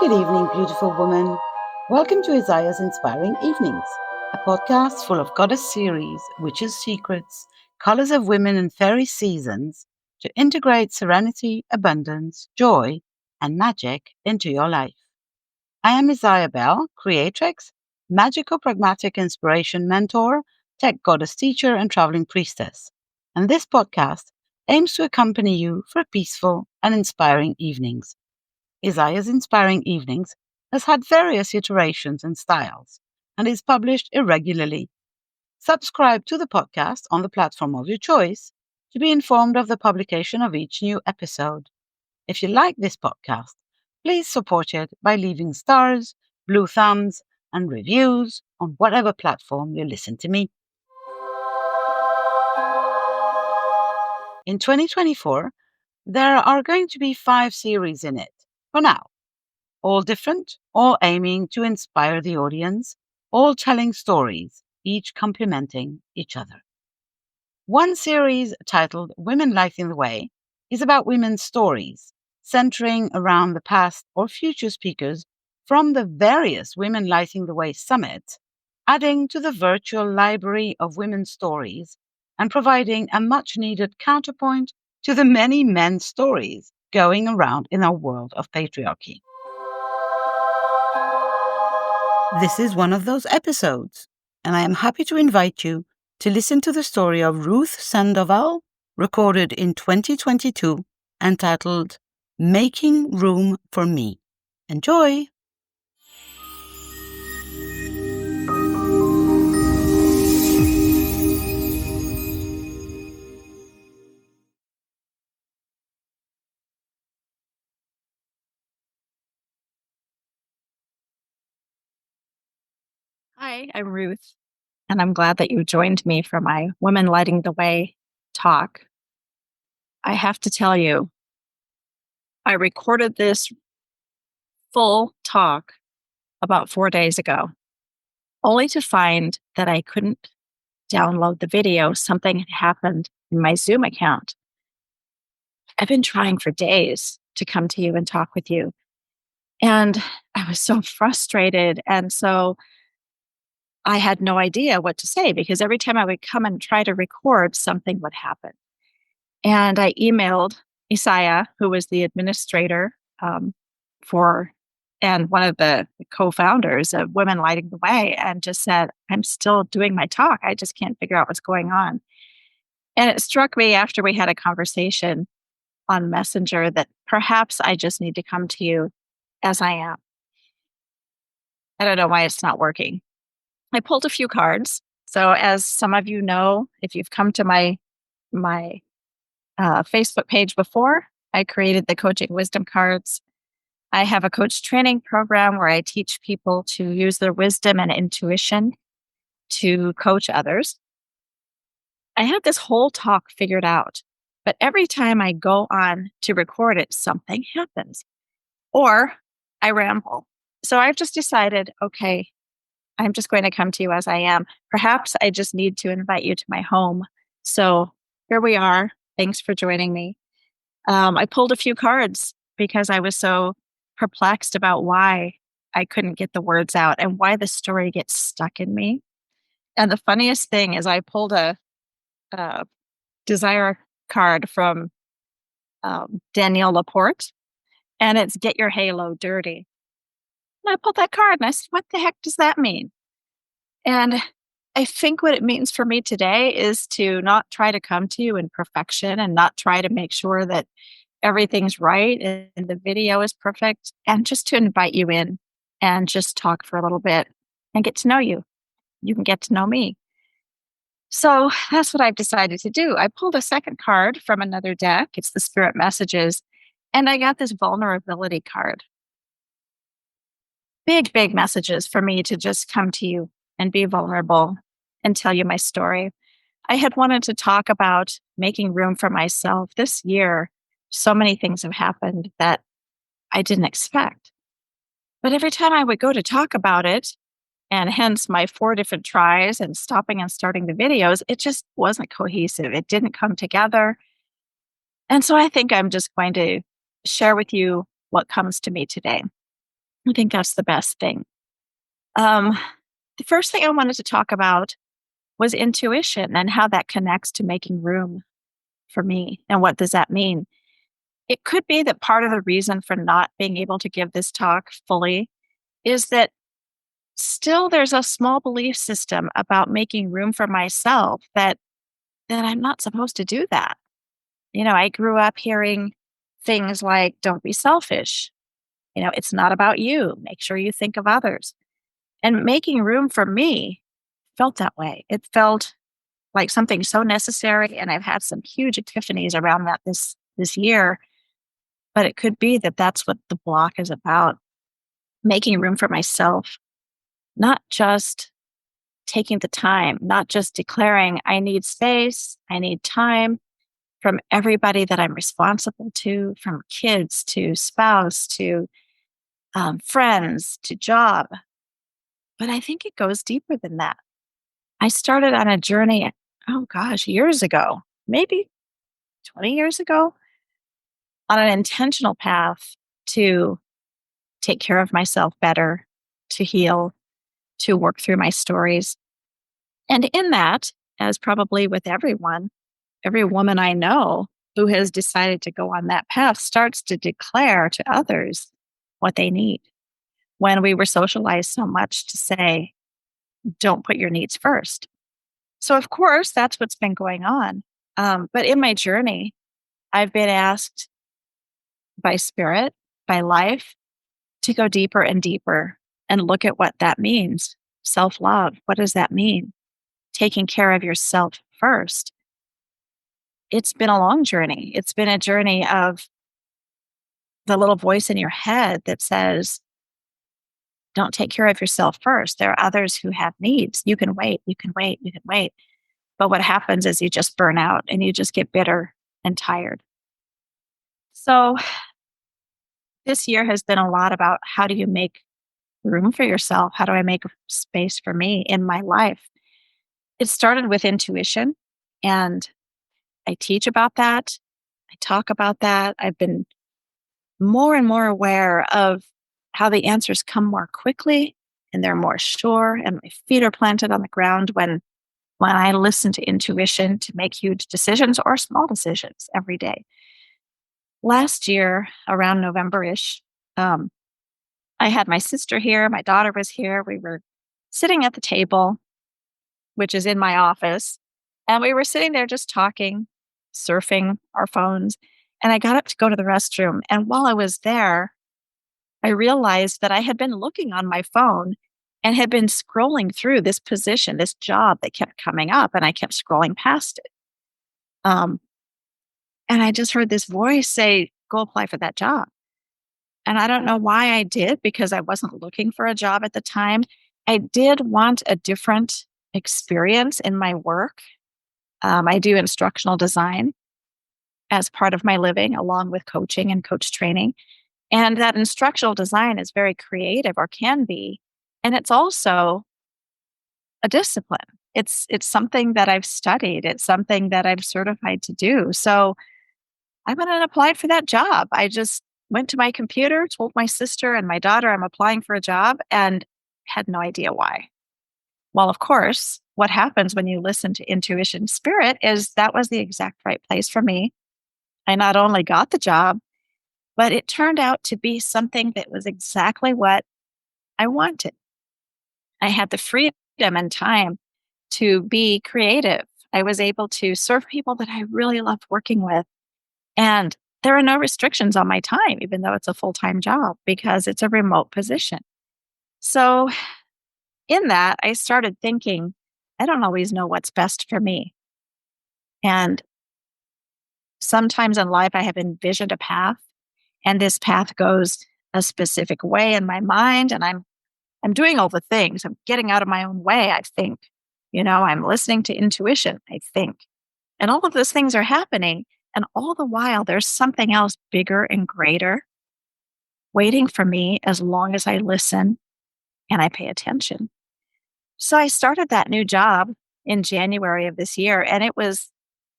Good evening, beautiful woman. Welcome to Isaya's Inspiring Evenings, a podcast full of goddess series, witches' secrets, colors of women and fairy seasons to integrate serenity, abundance, joy, and magic into your life. I am Isaya Bell, creatrix, magical pragmatic inspiration mentor, tech goddess teacher, and traveling priestess. And this podcast aims to accompany you for peaceful and inspiring evenings. Isaya's Inspiring Evenings has had various iterations and styles and is published irregularly. Subscribe to the podcast on the platform of your choice to be informed of the publication of each new episode. If you like this podcast, please support it by leaving stars, blue thumbs, and reviews on whatever platform you listen to me. In 2024, there are going to be 5 series in it, for now. All different, all aiming to inspire the audience, all telling stories, each complementing each other. One series titled Women Lighting the Way is about women's stories, centering around the past or future speakers from the various Women Lighting the Way Summit, adding to the virtual library of women's stories and providing a much-needed counterpoint to the many men's stories going around in our world of patriarchy. This is one of those episodes, and I am happy to invite you to listen to the story of Ruth Sandoval, recorded in 2022, entitled Making Room for Me. Enjoy! Hi, I'm Ruth, and I'm glad that you joined me for my Women Lighting the Way talk. I have to tell you, I recorded this full talk about 4 days ago, only to find that I couldn't download the video. Something had happened in my Zoom account. I've been trying for days to come to you and talk with you, and I was so frustrated. And so I had no idea what to say because every time I would come and try to record, something would happen. And I emailed Isaya, who was the administrator and one of the co-founders of Women Lighting the Way, and just said, I'm still doing my talk. I just can't figure out what's going on. And it struck me after we had a conversation on Messenger that perhaps I just need to come to you as I am. I don't know why it's not working. I pulled a few cards. So as some of you know, if you've come to my Facebook page before, I created the Coaching Wisdom Cards. I have a coach training program where I teach people to use their wisdom and intuition to coach others. I have this whole talk figured out, but every time I go on to record it, something happens or I ramble. So I've just decided, okay, I'm just going to come to you as I am. Perhaps I just need to invite you to my home. So here we are. Thanks for joining me. I pulled a few cards because I was so perplexed about why I couldn't get the words out and why the story gets stuck in me. And the funniest thing is I pulled a desire card from Danielle Laporte, and it's Get Your Halo Dirty. And I pulled that card and I said, what the heck does that mean? And I think what it means for me today is to not try to come to you in perfection and not try to make sure that everything's right and the video is perfect, and just to invite you in and just talk for a little bit and get to know you. You can get to know me. So that's what I've decided to do. I pulled a second card from another deck. It's the Spirit Messages, and I got this vulnerability card. Big, big messages for me to just come to you and be vulnerable and tell you my story. I had wanted to talk about making room for myself this year. So many things have happened that I didn't expect. But every time I would go to talk about it, and hence my 4 different tries and stopping and starting the videos, it just wasn't cohesive. It didn't come together. And so I think I'm just going to share with you what comes to me today. I think that's the best thing. Um, the first thing I wanted to talk about was intuition and how that connects to making room for me. And what does that mean? It could be that part of the reason for not being able to give this talk fully is that still there's a small belief system about making room for myself that I'm not supposed to do that. I grew up hearing things like don't be selfish. It's not about you. Make sure you think of others. And making room for me felt that way. It felt like something so necessary, and I've had some huge epiphanies around that this year. But it could be that that's what the block is about: making room for myself, not just taking the time, not just declaring I need space, I need time from everybody that I'm responsible to, from kids to spouse to friends to job. But I think it goes deeper than that. I started on a journey, oh gosh, years ago, maybe 20 years ago, on an intentional path to take care of myself better, to heal, to work through my stories. And in that, as probably with everyone, every woman I know who has decided to go on that path starts to declare to others what they need. When we were socialized so much to say, don't put your needs first. So, of course, that's what's been going on. But in my journey, I've been asked by spirit, by life, to go deeper and deeper and look at what that means. Self love, what does that mean? Taking care of yourself first. It's been a long journey. It's been a journey of the little voice in your head that says, don't take care of yourself first. There are others who have needs. You can wait, you can wait, you can wait. But what happens is you just burn out and you just get bitter and tired. So this year has been a lot about how do you make room for yourself? How do I make space for me in my life? It started with intuition, and I teach about that. I talk about that. I've been more and more aware of how the answers come more quickly and they're more sure, and my feet are planted on the ground when I listen to intuition to make huge decisions or small decisions every day. Last year, around November-ish, um, I had my sister here, my daughter was here. We were sitting at the table, which is in my office, and we were sitting there just talking, surfing our phones. And I got up to go to the restroom. And while I was there, I realized that I had been looking on my phone and had been scrolling through this position, this job that kept coming up, and I kept scrolling past it. Um, and I just heard this voice say, go apply for that job. And I don't know why I did, because I wasn't looking for a job at the time. I did want a different experience in my work. I do instructional design as part of my living, along with coaching and coach training. And that instructional design is very creative, or can be. And it's also a discipline. It's something that I've studied. It's something that I'm certified to do. So I went and applied for that job. I just went to my computer, told my sister and my daughter I'm applying for a job, and had no idea why. Well, of course, what happens when you listen to intuition spirit is that was the exact right place for me. I not only got the job, but it turned out to be something that was exactly what I wanted. I had the freedom and time to be creative. I was able to serve people that I really loved working with. And there are no restrictions on my time, even though it's a full time job, because it's a remote position. So, in that, I started thinking, I don't always know what's best for me. And sometimes in life, I have envisioned a path, and this path goes a specific way in my mind, and I'm doing all the things. I'm getting out of my own way, I think. I'm listening to intuition, I think. And all of those things are happening. And all the while, there's something else bigger and greater waiting for me as long as I listen and I pay attention. So I started that new job in January of this year, and it was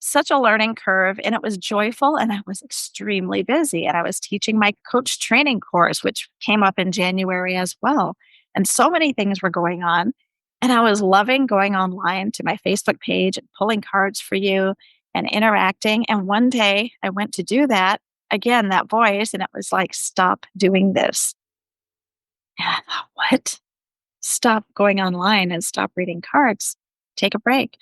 such a learning curve, and it was joyful, and I was extremely busy, and I was teaching my coach training course, which came up in January as well. And so many things were going on. And I was loving going online to my Facebook page and pulling cards for you and interacting. And one day I went to do that again, that voice, and it was like, stop doing this. And I thought, what? Stop going online and stop reading cards. Take a break.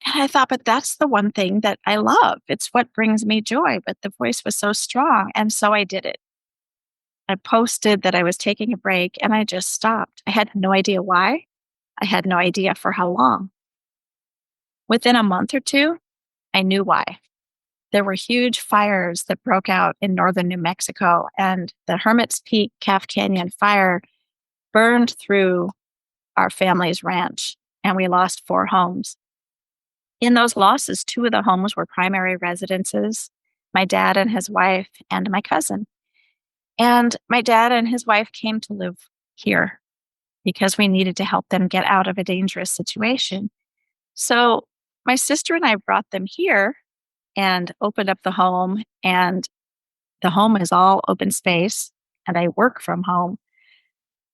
And I thought, but that's the one thing that I love. It's what brings me joy. But the voice was so strong. And so I did it. I posted that I was taking a break and I just stopped. I had no idea why. I had no idea for how long. Within a month or two, I knew why. There were huge fires that broke out in northern New Mexico, and the Hermit's Peak Calf Canyon fire burned through our family's ranch, and we lost 4 homes. In those losses, 2 of the homes were primary residences, my dad and his wife, and my cousin. And my dad and his wife came to live here because we needed to help them get out of a dangerous situation. So my sister and I brought them here and opened up the home, and the home is all open space, and I work from home.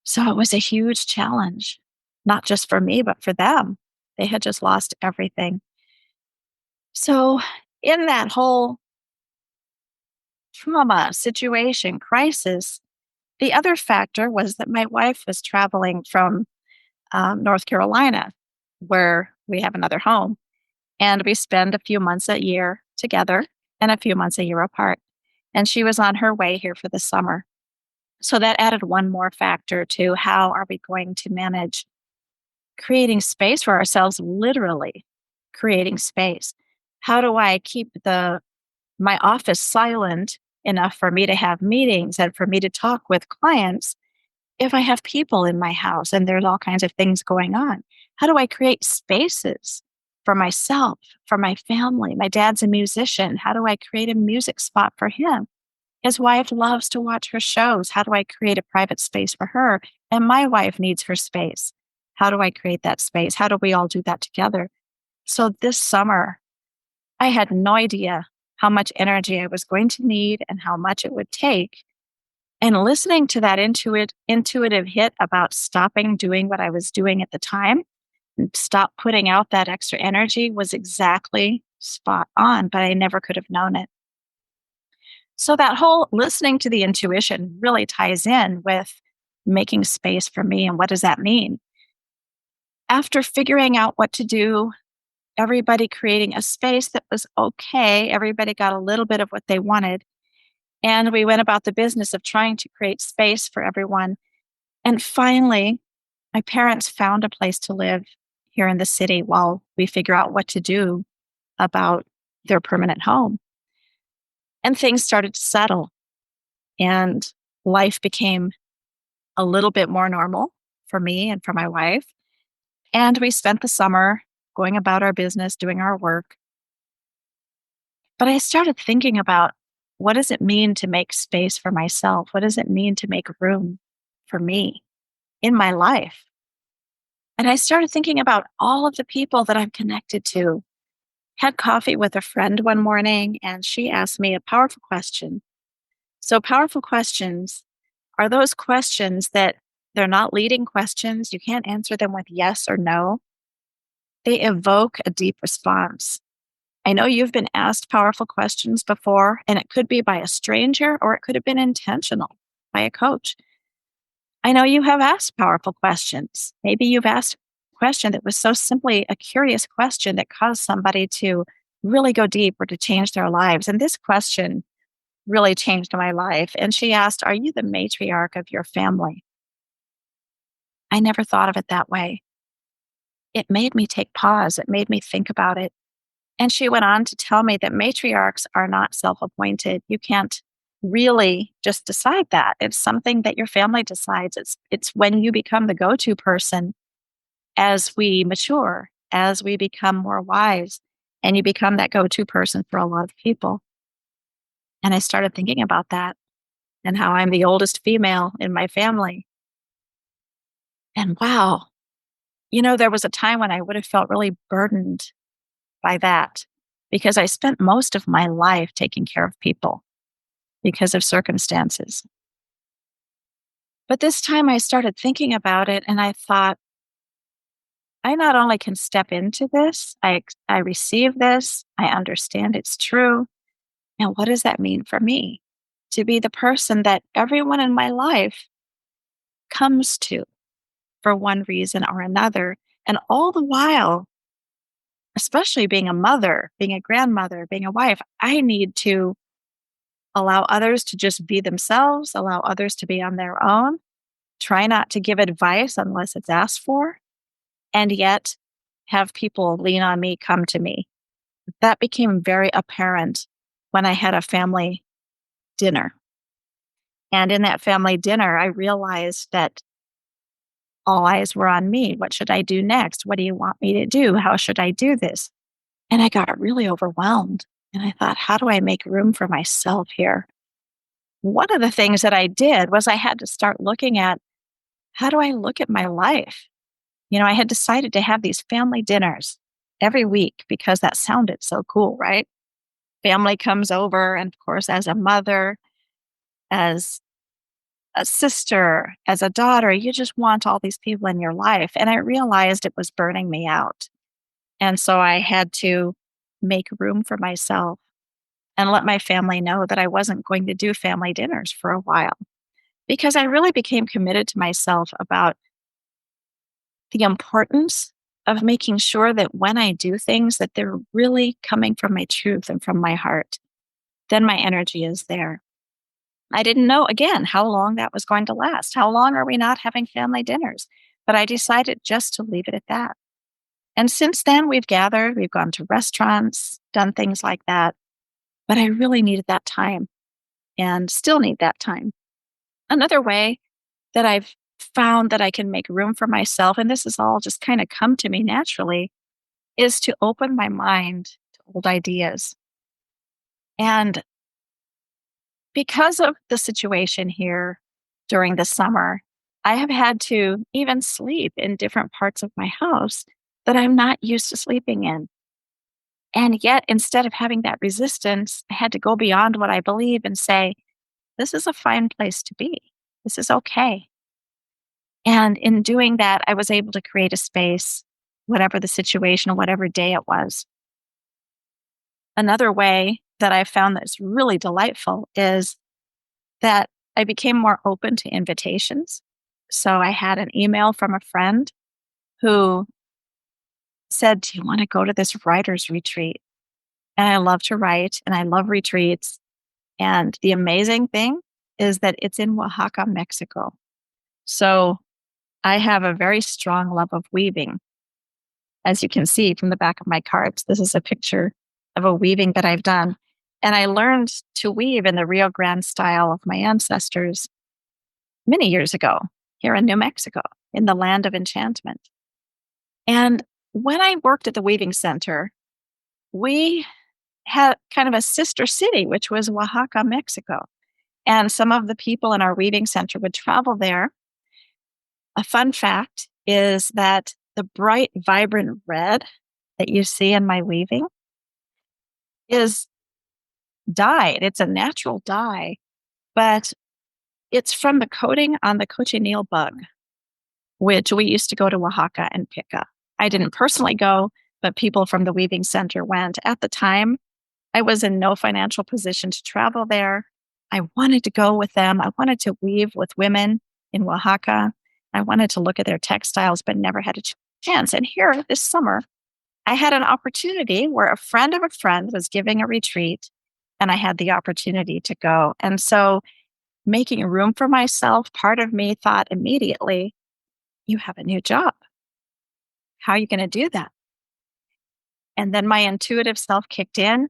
So it was a huge challenge, not just for me, but for them. They had just lost everything. So, in that whole trauma situation, crisis, the other factor was that my wife was traveling from North Carolina, where we have another home. And we spend a few months a year together and a few months a year apart. And she was on her way here for the summer. So that added one more factor to how are we going to manage creating space for ourselves, literally creating space. How do I keep my office silent enough for me to have meetings and for me to talk with clients if I have people in my house and there's all kinds of things going on? How do I create spaces for myself, for my family? My dad's a musician. How do I create a music spot for him? His wife loves to watch her shows. How do I create a private space for her? And my wife needs her space. How do I create that space? How do we all do that together? So this summer, I had no idea how much energy I was going to need and how much it would take. And listening to that intuitive hit about stopping doing what I was doing at the time and stop putting out that extra energy was exactly spot on, but I never could have known it. So that whole listening to the intuition really ties in with making space for me. And what does that mean? After figuring out what to do, everybody creating a space that was okay, everybody got a little bit of what they wanted. And we went about the business of trying to create space for everyone. And finally, my parents found a place to live here in the city while we figure out what to do about their permanent home. And things started to settle, and life became a little bit more normal for me and for my wife. And we spent the summer going about our business, doing our work. But I started thinking about, what does it mean to make space for myself? What does it mean to make room for me in my life? And I started thinking about all of the people that I'm connected to. Had coffee with a friend one morning, and she asked me a powerful question. So, powerful questions are those questions that they're not leading questions. You can't answer them with yes or no. They evoke a deep response. I know you've been asked powerful questions before, and it could be by a stranger or it could have been intentional by a coach. I know you have asked powerful questions. Maybe you've asked a question that was so simply a curious question that caused somebody to really go deep or to change their lives. And this question really changed my life. And she asked, are you the matriarch of your family? I never thought of it that way. It made me take pause. It made me think about it. And she went on to tell me that matriarchs are not self appointed. You can't really just decide that. It's something that your family decides. It's when you become the go to person as we mature, as we become more wise, and you become that go to person for a lot of people. And I started thinking about that and how I'm the oldest female in my family. And wow, there was a time when I would have felt really burdened by that because I spent most of my life taking care of people because of circumstances. But this time I started thinking about it and I thought, I not only can step into this, I receive this, I understand it's true. And what does that mean for me? To be the person that everyone in my life comes to for one reason or another. And all the while, especially being a mother, being a grandmother, being a wife, I need to allow others to just be themselves, allow others to be on their own, try not to give advice unless it's asked for, and yet have people lean on me, come to me. That became very apparent when I had a family dinner. And in that family dinner, I realized that all eyes were on me. What should I do next? What do you want me to do? How should I do this? And I got really overwhelmed. And I thought, how do I make room for myself here? One of the things that I did was I had to start looking at, how do I look at my life? I had decided to have these family dinners every week because that sounded so cool, right? Family comes over, and of course, as a mother, as a sister, as a daughter, you just want all these people in your life. And I realized it was burning me out. And so I had to make room for myself and let my family know that I wasn't going to do family dinners for a while because I really became committed to myself about the importance of making sure that when I do things that they're really coming from my truth and from my heart, then my energy is there. I didn't know again how long that was going to last. How long are we not having family dinners? But I decided just to leave it at that. And since then, we've gathered, we've gone to restaurants, done things like that. But I really needed that time and still need that time. Another way that I've found that I can make room for myself, and this has all just kind of come to me naturally, is to open my mind to old ideas. And because of the situation here during the summer, I have had to even sleep in different parts of my house that I'm not used to sleeping in. And yet, instead of having that resistance, I had to go beyond what I believe and say, this is a fine place to be. This is okay. And in doing that, I was able to create a space, whatever the situation, whatever day it was. Another way that I found that's really delightful is that I became more open to invitations. So I had an email from a friend who said, do you want to go to this writer's retreat? And I love to write and I love retreats. And the amazing thing is that it's in Oaxaca, Mexico. So I have a very strong love of weaving. As you can see from the back of my cards, this is a picture of a weaving that I've done. And I learned to weave in the Rio Grande style of my ancestors many years ago here in New Mexico, in the Land of Enchantment. And when I worked at the Weaving Center, we had kind of a sister city, which was Oaxaca, Mexico. And some of the people in our Weaving Center would travel there. A fun fact is that the bright, vibrant red that you see in my weaving is dyed. It's a natural dye, but it's from the coating on the cochineal bug, which we used to go to Oaxaca and pick up. I didn't personally go, but people from the Weaving Center went. At the time, I was in no financial position to travel there. I wanted to go with them. I wanted to weave with women in Oaxaca. I wanted to look at their textiles, but never had a chance. And here this summer, I had an opportunity where a friend of a friend was giving a retreat, and I had the opportunity to go. And so, making room for myself, part of me thought immediately, you have a new job. How are you going to do that? And then my intuitive self kicked in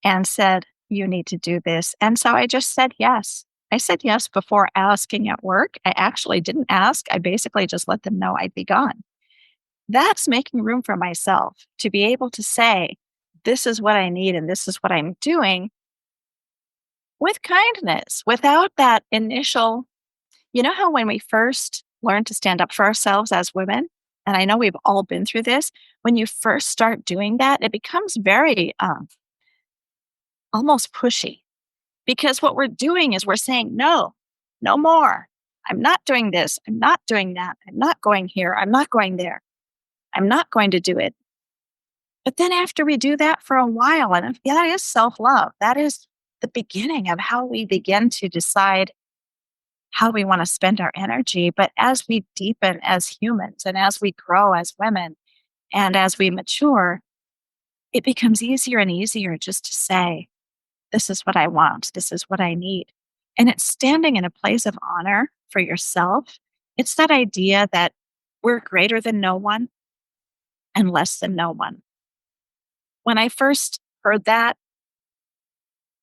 and said, you need to do this. And so I just said yes. I said yes before asking at work. I actually didn't ask. I basically just let them know I'd be gone. That's making room for myself to be able to say, this is what I need and this is what I'm doing with kindness, without that initial, how when we first learn to stand up for ourselves as women, and I know we've all been through this, when you first start doing that, it becomes very almost pushy because what we're doing is we're saying, no, no more. I'm not doing this. I'm not doing that. I'm not going here. I'm not going there. I'm not going to do it. But then after we do that for a while, and that is self love, that is the beginning of how we begin to decide how we want to spend our energy. But as we deepen as humans and as we grow as women and as we mature, it becomes easier and easier just to say, this is what I want. This is what I need. And it's standing in a place of honor for yourself. It's that idea that we're greater than no one and less than no one. When I first heard that,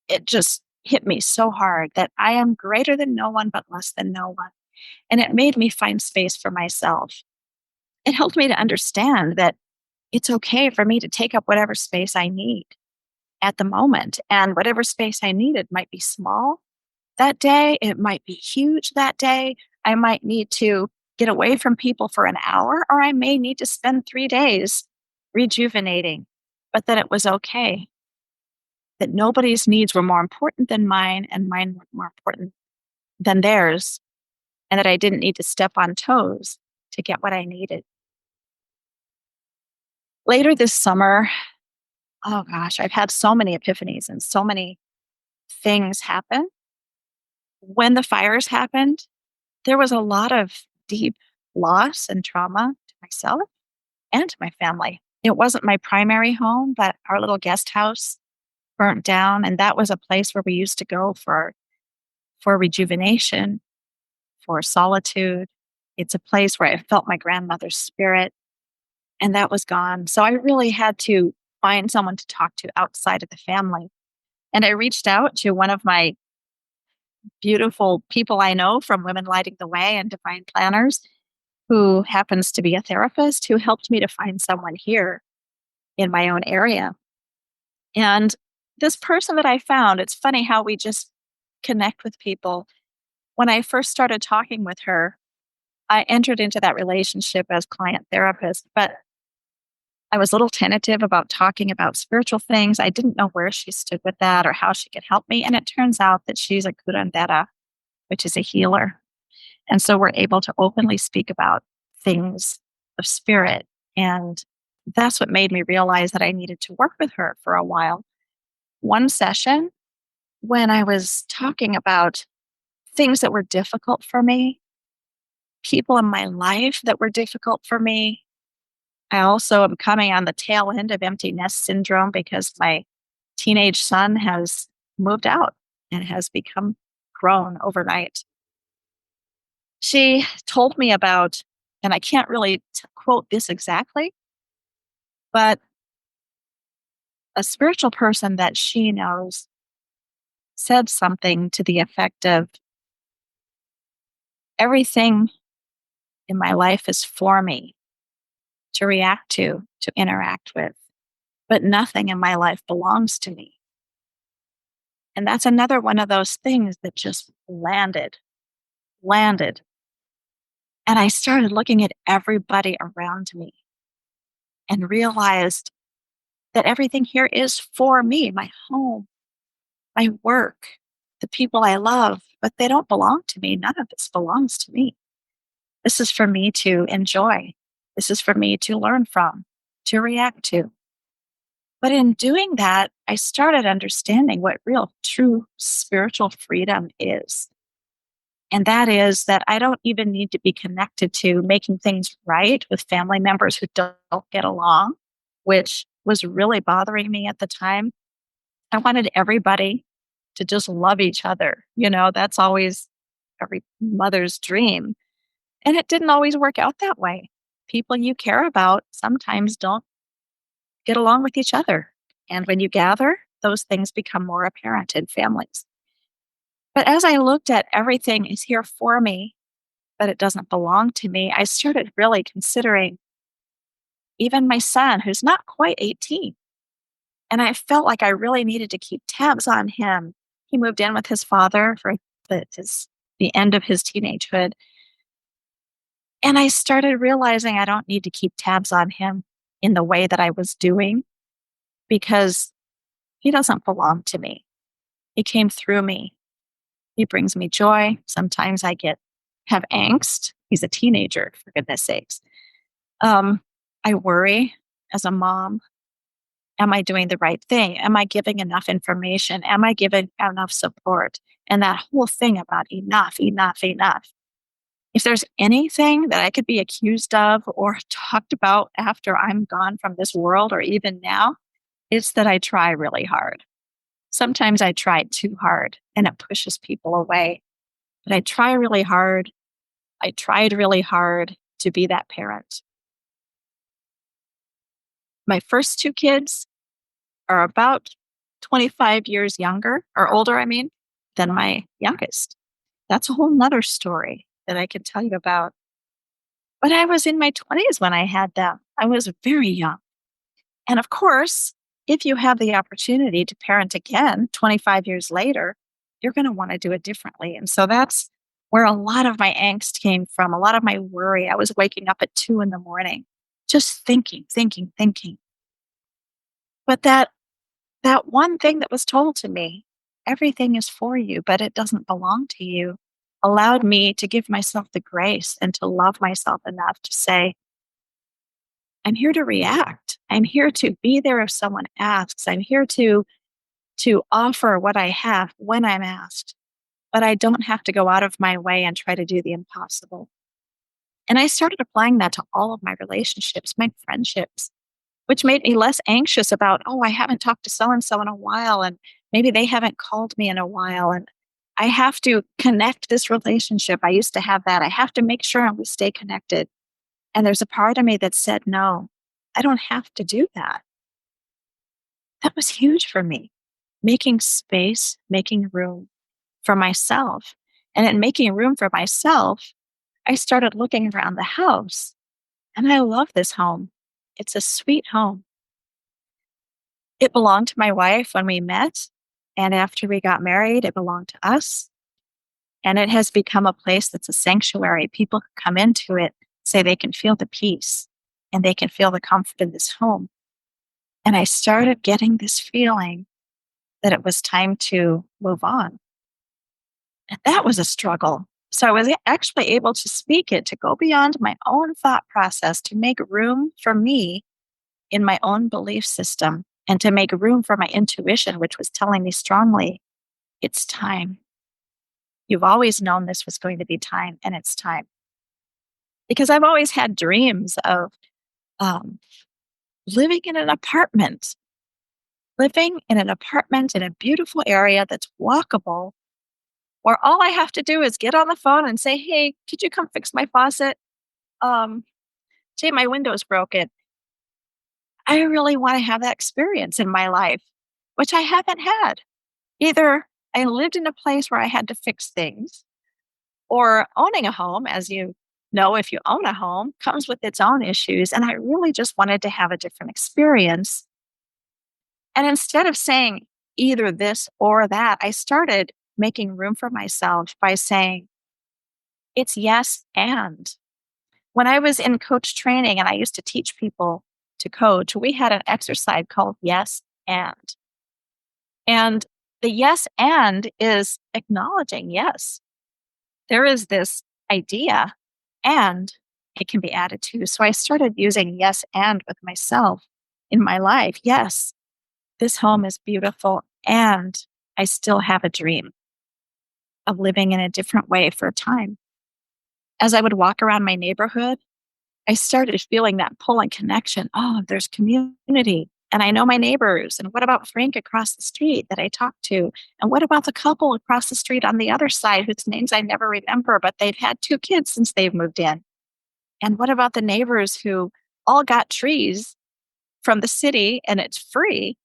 it just hit me so hard that I am greater than no one, but less than no one. And it made me find space for myself. It helped me to understand that it's okay for me to take up whatever space I need at the moment. And whatever space I needed might be small that day, it might be huge that day. I might need to get away from people for an hour, or I may need to spend 3 days rejuvenating. But that it was okay, that nobody's needs were more important than mine, and mine were more important than theirs, and that I didn't need to step on toes to get what I needed. Later this summer, oh gosh, I've had so many epiphanies and so many things happen. When the fires happened, there was a lot of deep loss and trauma to myself and to my family. It wasn't my primary home, but our little guest house burnt down. And that was a place where we used to go for rejuvenation, for solitude. It's a place where I felt my grandmother's spirit, and that was gone. So I really had to find someone to talk to outside of the family. And I reached out to one of my beautiful people I know from Women Lighting the Way and Divine Planners, who happens to be a therapist, who helped me to find someone here in my own area. And this person that I found, it's funny how we just connect with people. When I first started talking with her, I entered into that relationship as client therapist, but I was a little tentative about talking about spiritual things. I didn't know where she stood with that or how she could help me. And it turns out that she's a curandera, which is a healer. And so we're able to openly speak about things of spirit. And that's what made me realize that I needed to work with her for a while. One session, when I was talking about things that were difficult for me, people in my life that were difficult for me, I also am coming on the tail end of empty nest syndrome because my teenage son has moved out and has become grown overnight. She told me about, and I can't really quote this exactly, but a spiritual person that she knows said something to the effect of, everything in my life is for me to react to interact with, but nothing in my life belongs to me. And that's another one of those things that just landed. And I started looking at everybody around me and realized that everything here is for me, my home, my work, the people I love, but they don't belong to me. None of this belongs to me. This is for me to enjoy. This is for me to learn from, to react to. But in doing that, I started understanding what real, true spiritual freedom is. And that is that I don't even need to be connected to making things right with family members who don't get along, which was really bothering me at the time. I wanted everybody to just love each other. That's always every mother's dream. And it didn't always work out that way. People you care about sometimes don't get along with each other. And when you gather, those things become more apparent in families. But as I looked at everything is here for me, but it doesn't belong to me, I started really considering even my son, who's not quite 18. And I felt like I really needed to keep tabs on him. He moved in with his father for the end of his teenagehood. And I started realizing I don't need to keep tabs on him in the way that I was doing because he doesn't belong to me. He came through me. He brings me joy. Sometimes have angst. He's a teenager, for goodness sakes. Um, I worry as a mom. Am I doing the right thing? Am I giving enough information? Am I giving enough support? And that whole thing about enough, enough, enough. If there's anything that I could be accused of or talked about after I'm gone from this world or even now, it's that I try really hard. Sometimes I try too hard and it pushes people away. But I try really hard. I tried really hard to be that parent. My first two kids are about 25 years younger or older, than my youngest. That's a whole nother story that I could tell you about. But I was in my 20s when I had them. I was very young. And of course, if you have the opportunity to parent again 25 years later, you're going to want to do it differently. And so that's where a lot of my angst came from, a lot of my worry. I was waking up at 2 a.m, just thinking, thinking, thinking. But that one thing that was told to me, everything is for you, but it doesn't belong to you, allowed me to give myself the grace and to love myself enough to say, I'm here to react. I'm here to be there if someone asks. I'm here to offer what I have when I'm asked. But I don't have to go out of my way and try to do the impossible. And I started applying that to all of my relationships, my friendships, which made me less anxious about, oh, I haven't talked to so and so in a while, and maybe they haven't called me in a while. And I have to connect this relationship. I used to have that. I have to make sure we stay connected. And there's a part of me that said, no, I don't have to do that. That was huge for me. Making space, making room for myself. And in making room for myself, I started looking around the house. And I love this home. It's a sweet home. It belonged to my wife when we met. And after we got married, it belonged to us. And it has become a place that's a sanctuary. People can come into it, say they can feel the peace and they can feel the comfort in this home. And I started getting this feeling that it was time to move on. And that was a struggle. So I was actually able to speak it, to go beyond my own thought process, to make room for me in my own belief system, and to make room for my intuition, which was telling me strongly, it's time. You've always known this was going to be time, and it's time. Because I've always had dreams of um, living in an apartment, living in an apartment in a beautiful area that's walkable, where all I have to do is get on the phone and say, hey, could you come fix my faucet? Um, Jay, my window's broken. I really want to have that experience in my life, which I haven't had. Either I lived in a place where I had to fix things, or owning a home, as you know, if you own a home, comes with its own issues. And I really just wanted to have a different experience. And instead of saying either this or that, I started making room for myself by saying, it's yes and. When I was in coach training and I used to teach people to coach, we had an exercise called yes and. And the yes and is acknowledging, yes, there is this idea and it can be added to. So I started using yes and with myself in my life. Yes, this home is beautiful and I still have a dream of living in a different way for a time. As I would walk around my neighborhood, I started feeling that pull and connection. Oh, there's community. And I know my neighbors. And what about Frank across the street that I talked to? And what about the couple across the street on the other side whose names I never remember, but they've had two kids since they've moved in? And what about the neighbors who all got trees from the city and it's free,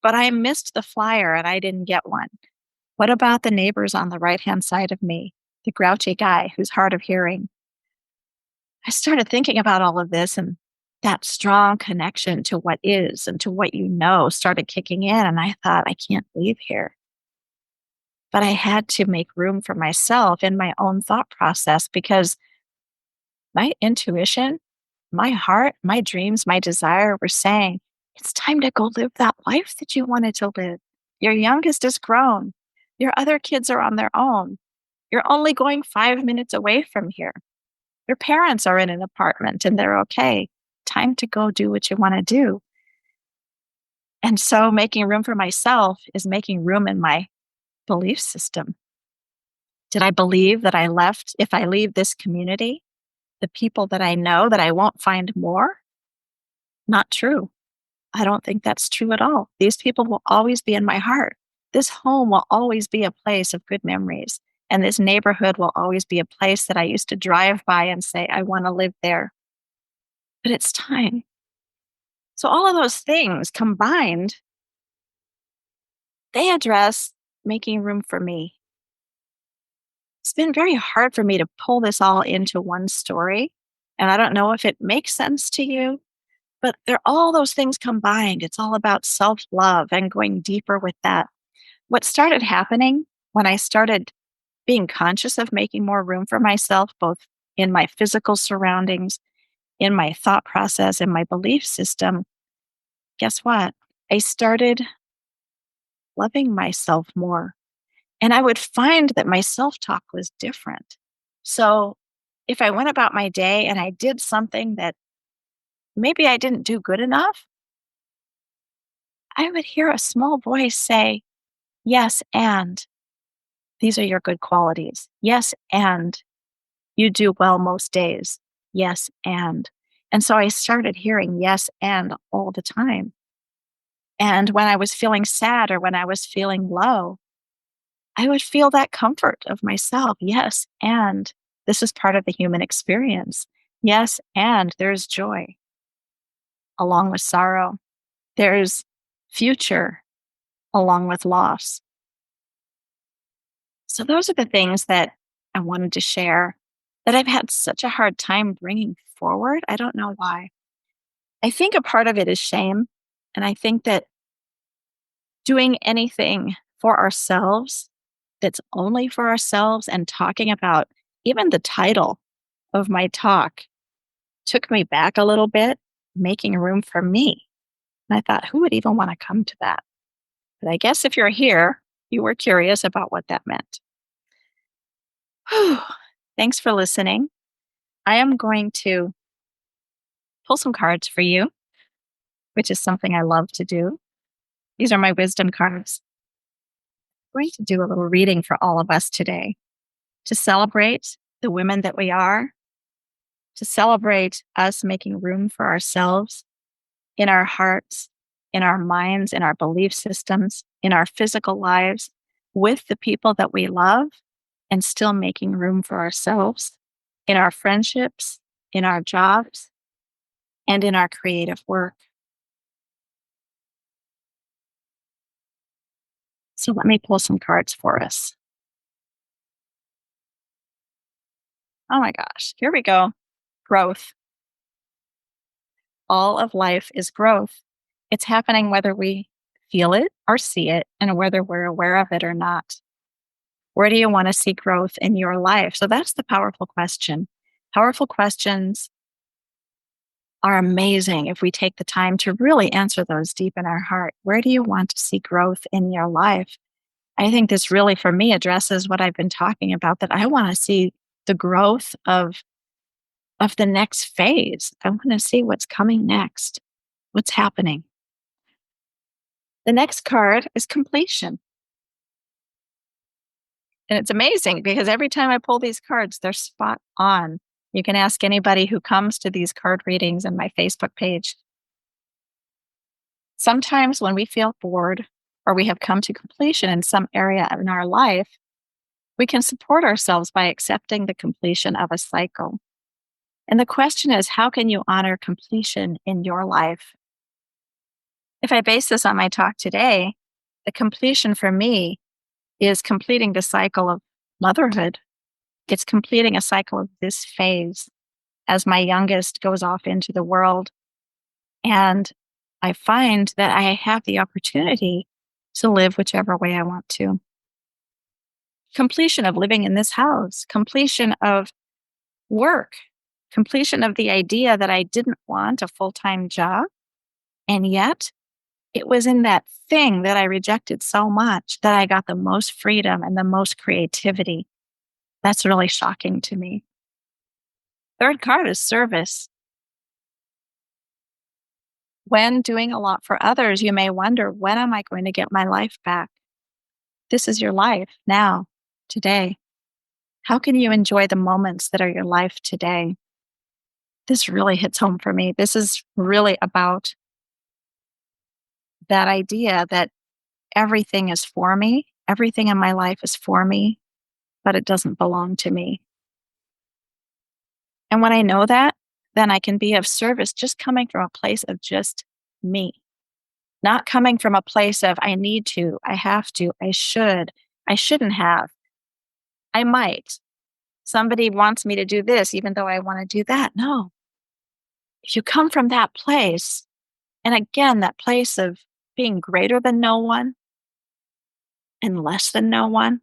but I missed the flyer and I didn't get one? What about the neighbors on the right hand side of me, the grouchy guy who's hard of hearing? I started thinking about all of this, and that strong connection to what is and to what you know started kicking in. And I thought, I can't leave here. But I had to make room for myself in my own thought process because my intuition, my heart, my dreams, my desire were saying, it's time to go live that life that you wanted to live. Your youngest is grown. Your other kids are on their own. You're only going 5 minutes away from here. Your parents are in an apartment and they're okay. Time to go do what you want to do. And so making room for myself is making room in my belief system. Did I believe that if I leave this community, the people that I know, that I won't find more? Not true. I don't think that's true at all. These people will always be in my heart. This home will always be a place of good memories. And this neighborhood will always be a place that I used to drive by and say, I want to live there. But it's time. So all of those things combined, they address making room for me. It's been very hard for me to pull this all into one story. And I don't know if it makes sense to you, but they're all those things combined. It's all about self-love and going deeper with that. What started happening when I started being conscious of making more room for myself, both in my physical surroundings, in my thought process, in my belief system, guess what? I started loving myself more. And I would find that my self talk was different. So if I went about my day and I did something that maybe I didn't do good enough, I would hear a small voice say, yes, and these are your good qualities. Yes, and you do well most days. Yes, and. And so I started hearing yes, and all the time. And when I was feeling sad or when I was feeling low, I would feel that comfort of myself. Yes, and this is part of the human experience. Yes, and there's joy along with sorrow. There's future along with loss. So, those are the things that I wanted to share that I've had such a hard time bringing forward. I don't know why. I think a part of it is shame. And I think that doing anything for ourselves that's only for ourselves and talking about even the title of my talk took me back a little bit, making room for me. And I thought, who would even want to come to that? But I guess if you're here, you were curious about what that meant. Whew. Thanks for listening. I am going to pull some cards for you, which is something I love to do. These are my wisdom cards. I'm going to do a little reading for all of us today to celebrate the women that we are, to celebrate us making room for ourselves in our hearts, in our minds, in our belief systems, in our physical lives, with the people that we love, and still making room for ourselves in our friendships, in our jobs, and in our creative work. So let me pull some cards for us. Oh my gosh, here we go. Growth. All of life is growth. It's happening whether we feel it or see it, and whether we're aware of it or not. Where do you want to see growth in your life? So that's the powerful question. Powerful questions are amazing if we take the time to really answer those deep in our heart. Where do you want to see growth in your life? I think this really, for me, addresses what I've been talking about, that I want to see the growth of the next phase. I want to see what's coming next, what's happening. The next card is completion. And it's amazing because every time I pull these cards, they're spot on. You can ask anybody who comes to these card readings on my Facebook page. Sometimes when we feel bored or we have come to completion in some area in our life, we can support ourselves by accepting the completion of a cycle. And the question is, how can you honor completion in your life? If I base this on my talk today, the completion for me is completing the cycle of motherhood. It's completing a cycle of this phase as my youngest goes off into the world. And I find that I have the opportunity to live whichever way I want to. Completion of living in this house, completion of work, completion of the idea that I didn't want a full-time job. And yet it was in that thing that I rejected so much that I got the most freedom and the most creativity. That's really shocking to me. Third card is service. When doing a lot for others, you may wonder, when am I going to get my life back? This is your life now, today. How can you enjoy the moments that are your life today? This really hits home for me. This is really about that idea that everything is for me. Everything in my life is for me, but it doesn't belong to me. And when I know that, then I can be of service just coming from a place of just me, not coming from a place of I need to, I have to, I should, I shouldn't have, I might. Somebody wants me to do this, even though I want to do that. No. If you come from that place, and again, that place of being greater than no one and less than no one,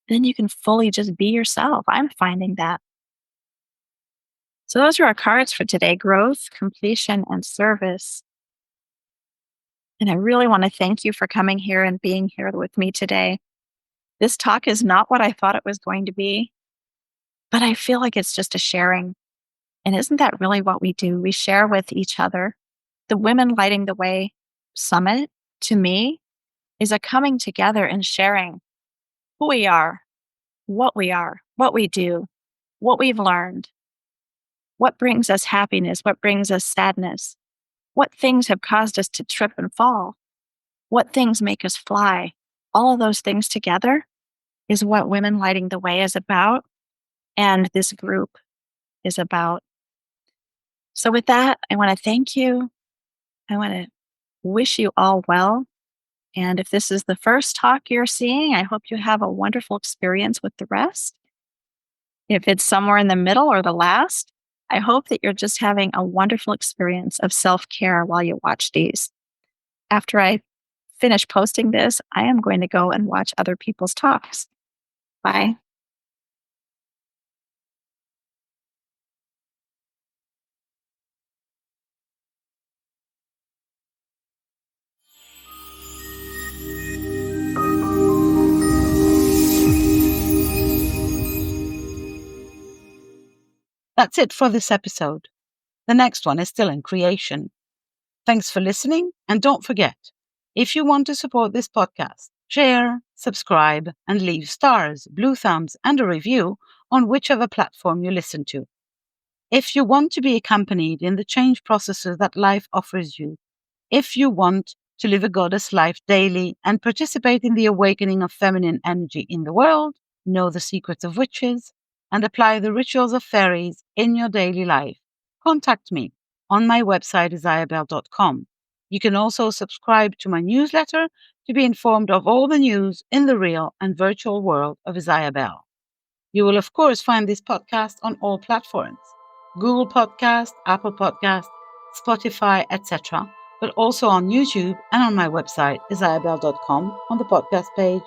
then you can fully just be yourself. I'm finding that. So those are our cards for today: growth, completion, and service. And I really want to thank you for coming here and being here with me today. This talk is not what I thought it was going to be, but I feel like it's just a sharing. And isn't that really what we do? We share with each other. The Women Lighting the Way Summit, to me, is a coming together and sharing who we are, what we do, what we've learned, what brings us happiness, what brings us sadness, what things have caused us to trip and fall, what things make us fly. All of those things together is what Women Lighting the Way is about, and this group is about. So with that, I want to thank you. I want to wish you all well. And if this is the first talk you're seeing, I hope you have a wonderful experience with the rest. If it's somewhere in the middle or the last, I hope that you're just having a wonderful experience of self-care while you watch these. After I finish posting this, I am going to go and watch other people's talks. Bye. That's it for this episode. The next one is still in creation. Thanks for listening, and don't forget, if you want to support this podcast, share, subscribe, and leave stars, blue thumbs, and a review on whichever platform you listen to. If you want to be accompanied in the change processes that life offers you, if you want to live a goddess life daily and participate in the awakening of feminine energy in the world, know the secrets of witches, and apply the rituals of fairies in your daily life, contact me on my website, isayabel.com. You can also subscribe to my newsletter to be informed of all the news in the real and virtual world of Isayabel. You will, of course, find this podcast on all platforms: Google Podcast, Apple Podcast, Spotify, etc., but also on YouTube and on my website, isayabel.com, on the podcast page.